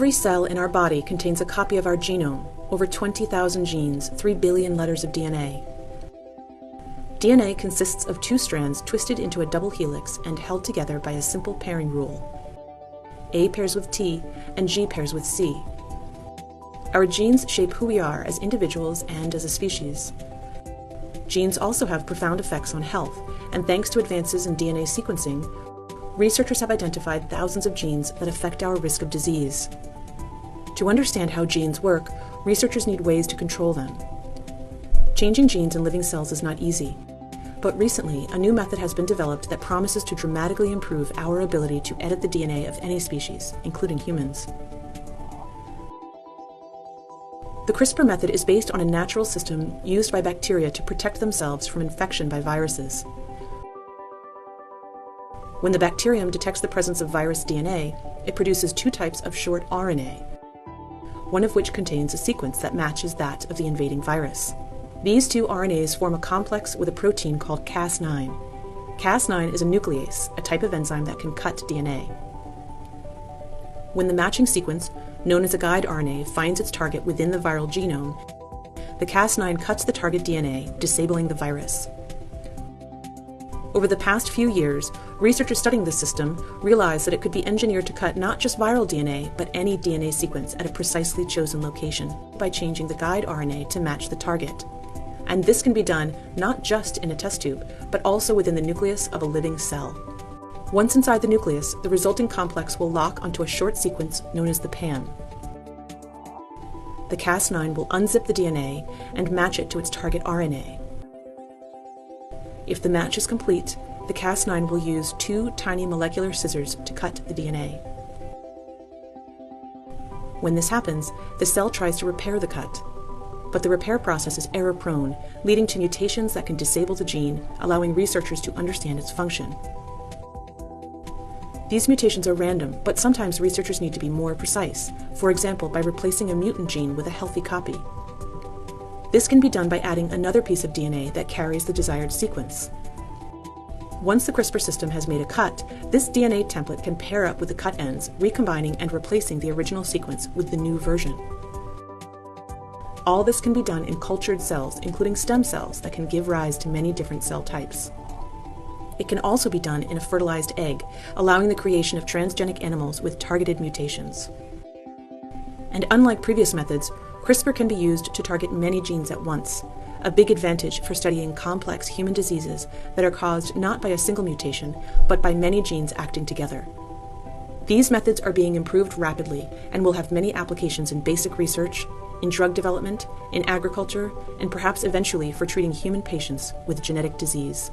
Every cell in our body contains a copy of our genome, over 20,000 genes, 3 billion letters of DNA. DNA consists of 2 strands twisted into a double helix and held together by a simple pairing rule. A pairs with T and G pairs with C. Our genes shape who we are as individuals and as a species. Genes also have profound effects on health, and thanks to advances in DNA sequencing, researchers have identified thousands of genes that affect our risk of disease. To understand how genes work, researchers need ways to control them. Changing genes in living cells is not easy, but recently a new method has been developed that promises to dramatically improve our ability to edit the DNA of any species, including humans. The CRISPR method is based on a natural system used by bacteria to protect themselves from infection by viruses. When the bacterium detects the presence of virus DNA, it produces 2 types of short RNA, one of which contains a sequence that matches that of the invading virus. These 2 RNAs form a complex with a protein called Cas9. Cas9 is a nuclease, a type of enzyme that can cut DNA. When the matching sequence, known as a guide RNA, finds its target within the viral genome, the Cas9 cuts the target DNA, disabling the virus. Over the past few years, researchers studying this system realized that it could be engineered to cut not just viral DNA, but any DNA sequence at a precisely chosen location by changing the guide RNA to match the target. And this can be done not just in a test tube, but also within the nucleus of a living cell. Once inside the nucleus, the resulting complex will lock onto a short sequence known as the PAM. The Cas9 will unzip the DNA and match it to its target RNA. If the match is complete, the Cas9 will use 2 tiny molecular scissors to cut the DNA. When this happens, the cell tries to repair the cut, but the repair process is error-prone, leading to mutations that can disable the gene, allowing researchers to understand its function. These mutations are random, but sometimes researchers need to be more precise, for example by replacing a mutant gene with a healthy copy. This can be done by adding another piece of DNA that carries the desired sequence. Once the CRISPR system has made a cut, this DNA template can pair up with the cut ends, recombining and replacing the original sequence with the new version. All this can be done in cultured cells, including stem cells that can give rise to many different cell types. It can also be done in a fertilized egg, allowing the creation of transgenic animals with targeted mutations. And unlike previous methods, CRISPR can be used to target many genes at once, a big advantage for studying complex human diseases that are caused not by a single mutation, but by many genes acting together. These methods are being improved rapidly and will have many applications in basic research, in drug development, in agriculture, and perhaps eventually for treating human patients with genetic disease.